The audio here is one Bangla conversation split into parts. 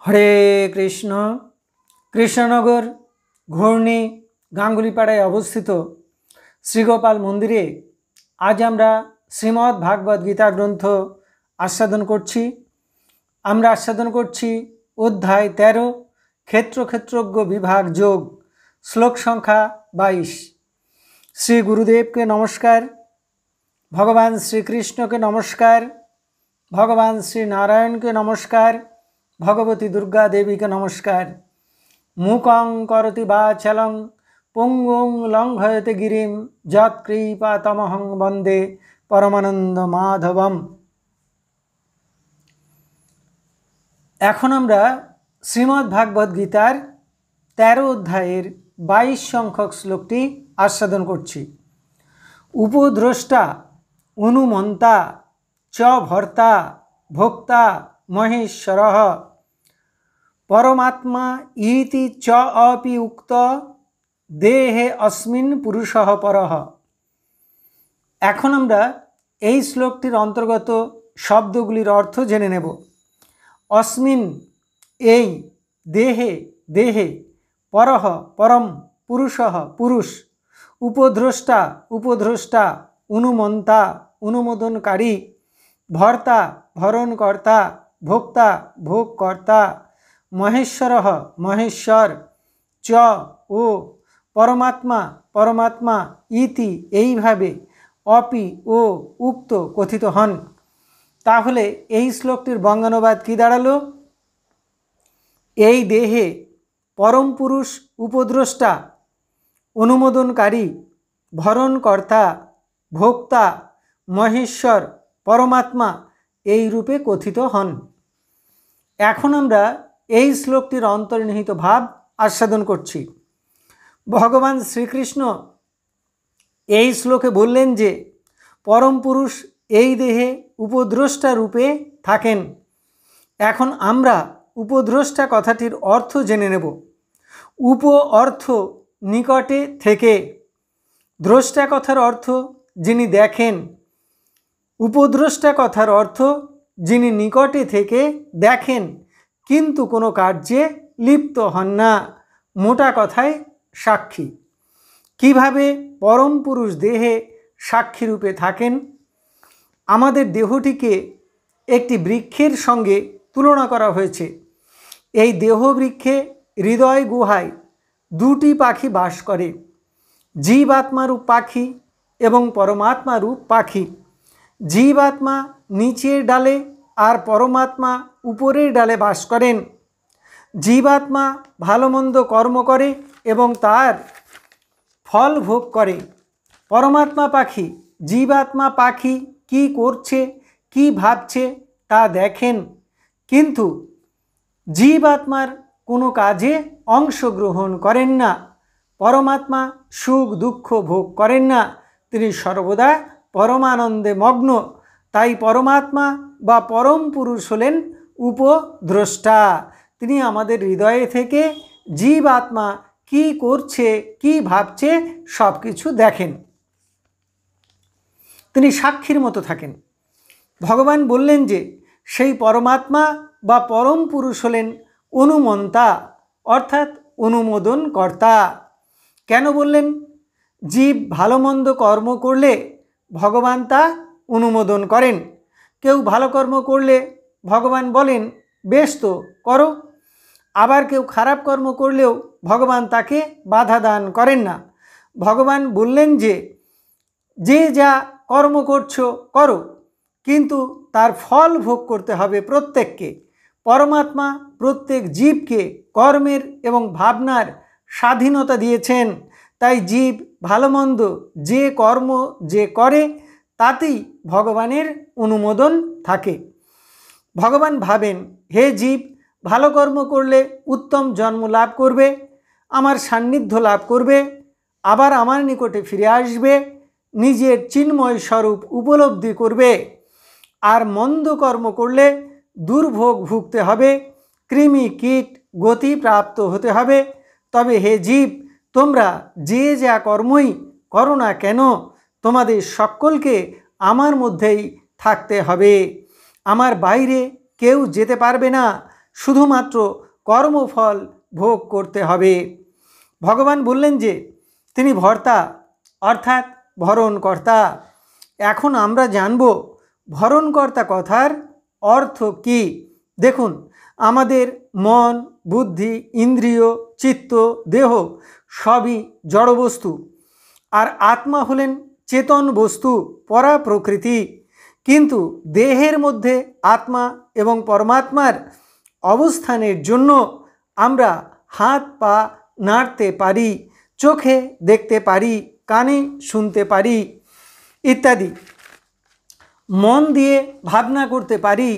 হরে কৃষ্ণ। কৃষ্ণনগর ঘূর্ণি গাঙ্গুলিপাড়ায় অবস্থিত শ্রীগোপাল মন্দিরে আজ আমরা শ্রীমদ্ ভাগবত গীতা গ্রন্থ আস্বাদন করছি। আমরা আস্বাদন করছি অধ্যায় 13 ক্ষেত্রজ্ঞ বিভাগ যোগ, শ্লোক সংখ্যা 22। শ্রী গুরুদেবকে নমস্কার, ভগবান শ্রীকৃষ্ণকে নমস্কার, ভগবান শ্রী নারায়ণকে নমস্কার, ভগবতী দুর্গা দেবীকে নমস্কার। মুকং করতি বাচালং পঙ্গুং লঙ্ঘয়তে গিরিম যৎকৃপাতমহং বন্দে পরমানন্দ মাধবম। এখন আমরা শ্রীমদ্ ভাগবত গীতার 13 অধ্যায়ের 22 সংখ্যক শ্লোকটি আস্বাদন করছি। উপদ্রষ্টা অনুমন্তা চ ভর্তা ভোক্তা মহেশ্বরঃ পরমাত্মা ইতি চ অপি উক্ত দেহে অস্মিন পুরুষঃ পরঃ। এখন আমরা এই শ্লোকটির অন্তর্গত শব্দগুলির অর্থ জেনে নেব। অস্মিন এই, দেহে দেহে, পরঃ পরম, পুরুষঃ পুরুষ, উপদ্রষ্টা উপদ্রষ্টা, অনুমন্তা অনুমোদনকারী, ভর্তা ভরণকর্তা, ভোক্তা ভোগকর্তা, মহেশ্বরঃ মহেশ্বর, চ ও, পরমাত্মা পরমাত্মা, ইতি এইভাবে, অপি ও, উক্ত কথিত হন। তাহলে এই শ্লোকটির বঙ্গানুবাদ কি দাঁড়ালো? এই দেহে পরম পুরুষ উপদ্রষ্টা, অনুমোদনকারী, ভরণকর্তা, ভোক্তা, মহেশ্বর, পরমাত্মা এই রূপে কথিত হন। এখন আমরা এই শ্লোকটির অন্তর্নিহিত ভাব আস্বাদন করছি। ভগবান শ্রীকৃষ্ণ এই শ্লোকে বললেন যে পরম পুরুষ এই দেহে উপদ্রষ্টা রূপে থাকেন। এখন আমরা উপদ্রষ্টা কথাটির অর্থ জেনে নেব। উপ অর্থ নিকটে থেকে, দ্রষ্টা কথার অর্থ যিনি দেখেন, উপদ্রষ্টা কথার অর্থ যিনি নিকটে থেকে দেখেন কিন্তু কোনো কার্যে লিপ্ত হন না, মোটা কথায় সাক্ষী। কিভাবে পরম পুরুষ দেহে সাক্ষী রূপে থাকেন? আমাদের দেহটিকে একটি বৃক্ষের সঙ্গে তুলনা করা হয়েছে। এই দেহ বৃক্ষে হৃদয় গুহায় দুটি পাখি বাস করে, জীবাত্মারূপ পাখি এবং পরমাত্মারূপ পাখি। জীবাত্মা নিচের ডালে আর পরমাত্মা উপরের ডালে বাস করেন। জীবাত্মা ভালো মন্দ কর্ম করে এবং তার ফল ভোগ করে। পরমাত্মা পাখি, জীবাত্মা পাখি কি করছে কি ভাবছে তা দেখেন, কিন্তু জীবাত্মার কোনো কাজে অংশগ্রহণ করেন না। পরমাত্মা সুখ দুঃখ ভোগ করেন না, তিনি সর্বদা পরমানন্দে মগ্ন। তাই পরমাত্মা বা পরম পুরুষ হলেন উপদ্রষ্টা। তিনি আমাদের হৃদয়ে থেকে জীবাত্মা কি করছে কি ভাবছে সব কিছু দেখেন, তিনি সাক্ষীর মতো থাকেন। ভগবান বললেন যে সেই পরমাত্মা বা পরম পুরুষ হলেন অনুমন্তা, অর্থাৎ অনুমোদন কর্তা। কেন বললেন? জীব ভালো মন্দ কর্ম করলে ভগবান তা অনুমোদন করেন। কেউ ভালো কর্ম করলে ভগবান বলেন বেশ তো করো, আবার কেউ খারাপ কর্ম করলেও ভগবান তাকে বাধা দান করেন না। ভগবান বললেন যে যে যা কর্ম করছো করো, কিন্তু তার ফল ভোগ করতে হবে প্রত্যেককে। পরমাত্মা প্রত্যেক জীবকে কর্মের এবং ভাবনার স্বাধীনতা দিয়েছেন। তাই জীব ভালো মন্দ যে কর্ম যে করে তাতেই ভগবানের অনুমোদন থাকে। ভগবান ভাবেন, হে জীব ভালো কর্ম করলে উত্তম জন্ম লাভ করবে, আমার সান্নিধ্য লাভ করবে, আবার আমার নিকটে ফিরে আসবে, নিজের চিন্ময় স্বরূপ উপলব্ধি করবে। আর মন্দ কর্ম করলে দুর্ভোগ ভুগতে হবে, কৃমি কীট গতি প্রাপ্ত হতে হবে। তবে হে জীব, তোমরা যে যা কর্মই করো না কেন তোমাদের সকলকে আমার মধ্যেই থাকতে হবে, আমার বাইরে কেউ যেতে পারবে না। শুধুমাত্র কর্মফল ভোগ করতে হবে। ভগবান বললেন যে তিনি ভর্তা অর্থাৎ ভরণকর্তা। এখন আমরা জানব ভরণকর্তা কথার অর্থ কি। দেখুন, আমাদের মন, বুদ্ধি, ইন্দ্রিয়, চিত্ত, দেহ সবই জড়বস্তু, আর আত্মা হলেন চেতন বস্তু, পরা প্রকৃতি। কিন্তু দেহের মধ্যে আত্মা এবং পরমাত্মার অবস্থানের জন্য আমরা হাত পা নাড়তে পারি, চোখে দেখতে পারি, কানে শুনতে পারি ইত্যাদি, মন দিয়ে ভাবনা করতে পারি,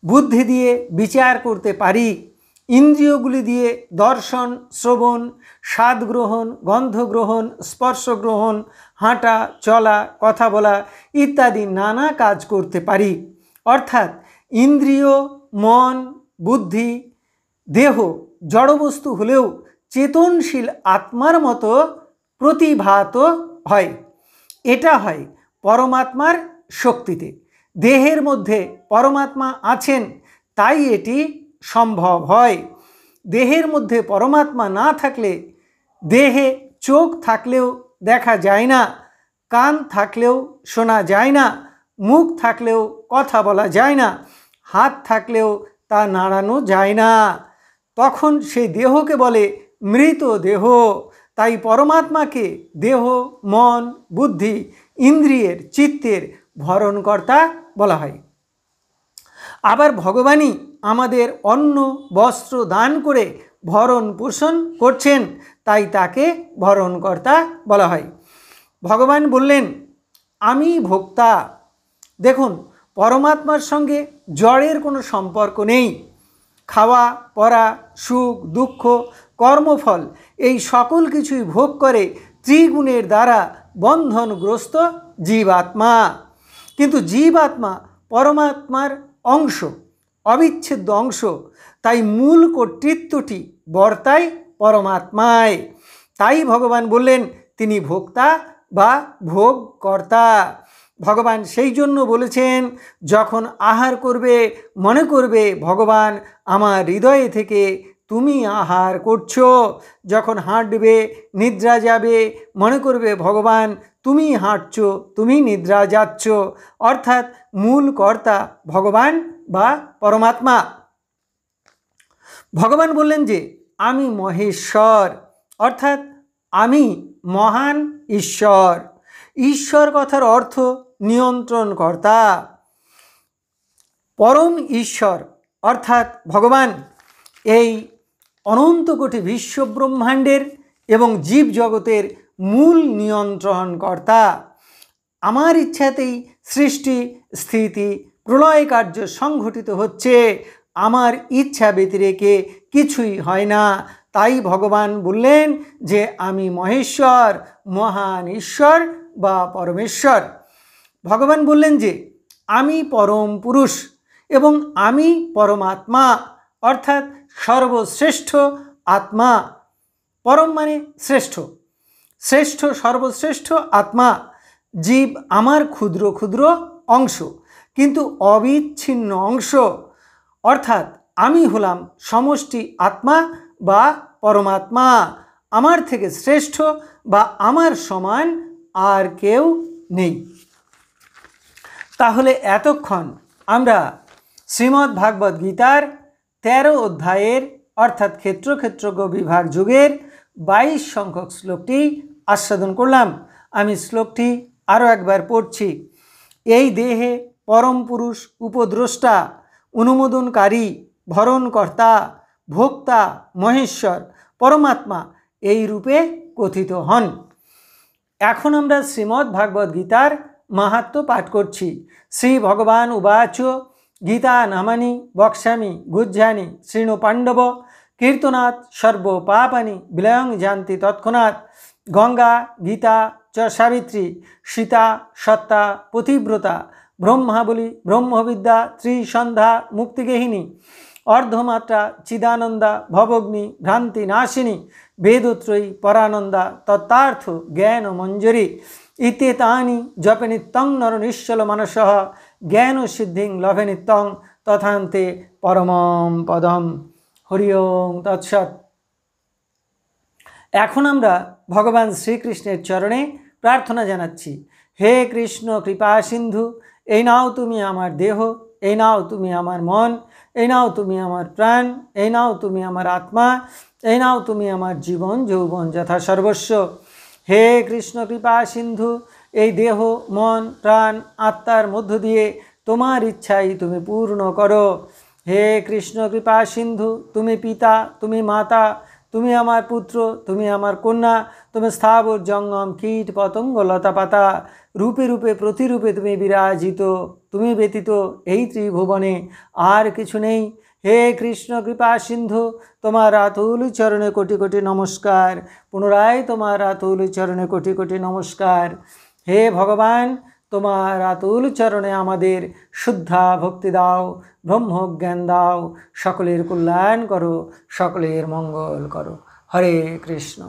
বুদ্ধি দিয়ে বিচার করতে পারি, ইন্দ্রিয়গুলি দিয়ে দর্শন, শ্রবণ, স্বাদ গ্রহণ, গন্ধ গ্রহণ, স্পর্শ গ্রহণ, হাঁটা, চলা, কথা বলা ইত্যাদি নানা কাজ করতে পারি। অর্থাৎ ইন্দ্রিয়, মন, বুদ্ধি, দেহ জড়বস্তু হলেও চেতনশীল আত্মার মতো প্রতিভাত হয়। এটা হয় পরমাত্মার শক্তিতে। দেহের মধ্যে পরমাত্মা আছেন, তাই এটি সম্ভব হয়। দেহের মধ্যে পরমাত্মা না থাকলে দেহে চোখ থাকলেও দেখা যায় না, কান থাকলেও শোনা যায় না, মুখ থাকলেও কথা বলা যায় না, হাত থাকলেও তা নাড়ানো যায় না। তখন সেই দেহকে বলে মৃত দেহ। তাই পরমাত্মাকে দেহ, মন, বুদ্ধি, ইন্দ্রিয়ের, চিত্তের ভরণকর্তা বলা হয়। আবার ভগবানই আমাদের অন্ন বস্ত্র দান করে ভরণ পোষণ করছেন, তাই তাকে ভরণকর্তা বলা হয়। ভগবান বললেন আমি ভোক্তা। দেখুন, পরমাত্মার সঙ্গে জড়ের কোনো সম্পর্ক নেই। খাওয়া, পরা, সুখ, দুঃখ, কর্মফল এই সকল কিছুই ভোগ করে ত্রিগুণের দ্বারা বন্ধনগ্রস্ত জীবাত্মা। কিন্তু জীবাত্মা পরমাত্মার অংশ, অবিচ্ছেদ্য অংশ, তাই মূল কর্তৃত্বটি বর্তায় পরমাত্মায়। তাই ভগবান বললেন তিনি ভোক্তা বা ভোগকর্তা। ভগবান সেই জন্য বলেছেন যখন আহার করবে মনে করবে ভগবান আমার হৃদয়ে থেকে তুমি আহার করছো। যখন হাঁটবে, নিদ্রা যাবে, মনে করবে ভগবান তুমি হাঁটছো, তুমি নিদ্রা যাচ্ছ। অর্থাৎ মূল কর্তা ভগবান বা পরমাত্মা। ভগবান বললেন যে আমি মহেশ্বর, অর্থাৎ আমি মহান ঈশ্বর। ঈশ্বর কথার অর্থ নিয়ন্ত্রণকর্তা। পরম ঈশ্বর অর্থাৎ ভগবান এই অনন্ত কোটি বিশ্ব ব্রহ্মাণ্ডের এবং জীব জগতের মূল নিয়ন্ত্রণকর্তা। আমার ইচ্ছাতেই সৃষ্টি, স্থিতি, প্রলয় কার্য সংঘটিত হচ্ছে। আমার ইচ্ছা ব্যতিরেকে কিছুই হয় না। তাই ভগবান বললেন যে আমি মহেশ্বর, মহান ঈশ্বর বা পরমেশ্বর। ভগবান বললেন যে আমি পরম পুরুষ এবং আমি পরমাত্মা, অর্থাৎ সর্বশ্রেষ্ঠ আত্মা। পরম মানে শ্রেষ্ঠ, শ্রেষ্ঠ সর্বশ্রেষ্ঠ আত্মা। জীব আমার ক্ষুদ্র ক্ষুদ্র অংশ, কিন্তু অবিচ্ছিন্ন অংশ। অর্থাৎ আমি হলাম সমষ্টি আত্মা বা পরমাত্মা। আমার থেকে শ্রেষ্ঠ বা আমার সমান আর কেউ নেই। তাহলে এতক্ষণ আমরা শ্রীমদ্ ভাগবত গীতার 13 অধ্যায়ের অর্থাৎ ক্ষেত্র ক্ষেত্রজ্ঞ বিভাগ যুগের 22 সংখ্যক শ্লোকটি আস্বাদন করলাম। আমি শ্লোকটি আরও একবার পড়ছি। এই দেহে পরম পুরুষ উপদ্রষ্টা, অনুমোদনকারী, ভরণকর্তা, ভোক্তা, মহেশ্বর, পরমাত্মা এই রূপে কথিত হন। এখন আমরা শ্রীমদ্ ভাগবত গীতার মাহাত্ম্য পাঠ করছি। শ্রী ভগবান উবাচ গীতা নামানি বক্ষ্যামি গুহ্যানি শৃণু পাণ্ডব কীর্তনাৎ সর্ব পাপানি বিলয়ং যান্তি তৎক্ষণাৎ। গঙ্গা গীতা চ সাবিত্রী সীতা সত্তা পতিব্রতা ব্রহ্মাবলী ব্রহ্মবিদ্যা ত্রিসন্ধ্যা মুক্তিগেহিনী অর্ধমাত্রা চিদানন্দা ভবগ্নি ভ্রান্তি নাশিনী বেদত্রয়ী পরানন্দা তত্তার্থ জ্ঞান মঞ্জরি ইত্যেতানি জপে নিত্যং নর নিশ্চল মানসঃ জ্ঞান সিদ্ধিং লভে নিত্যং তথান্তে পরমম পদম। হরি ওম তৎসৎ। এখন আমরা ভগবান শ্রীকৃষ্ণের চরণে প্রার্থনা জানাচ্ছি। হে কৃষ্ণ কৃপা সিন্ধু, এই নাও তুমি আমার দেহ, এই নাও তুমি আমার মন, এই নাও তুমি আমার প্রাণ, এই নাও তুমি আমার আত্মা, এই নাও তুমি আমার জীবন যৌবন যথা সর্বস্ব। হে কৃষ্ণ কৃপা সিন্ধু, এই দেহ মন প্রাণ আত্মার মধ্য দিয়ে তোমার ইচ্ছাই তুমি পূর্ণ করো। হে কৃষ্ণ কৃপা সিন্ধু, তুমি পিতা, তুমি মাতা, তুমি আমার পুত্র, তুমি আমার কন্যা, তুমি স্থাবর জঙ্গম কীট পতঙ্গ লতা পাতা, রূপে রূপে প্রতিরূপে তুমি বিরাজিত। তুমি ব্যতীত এই ত্রিভুবনে আর কিছু নেই। হে কৃষ্ণ কৃপা সিন্ধু, তোমার আতুল চরণে কোটি কোটি নমস্কার। পুনরায় তোমার আতুল চরণে কোটি কোটি নমস্কার। হে ভগবান, তোমার আতুল চরণে আমাদের শুদ্ধা ভক্তি দাও, ব্রহ্মজ্ঞান দাও, সকলের কল্যাণ করো, সকলের মঙ্গল করো। হরে কৃষ্ণ।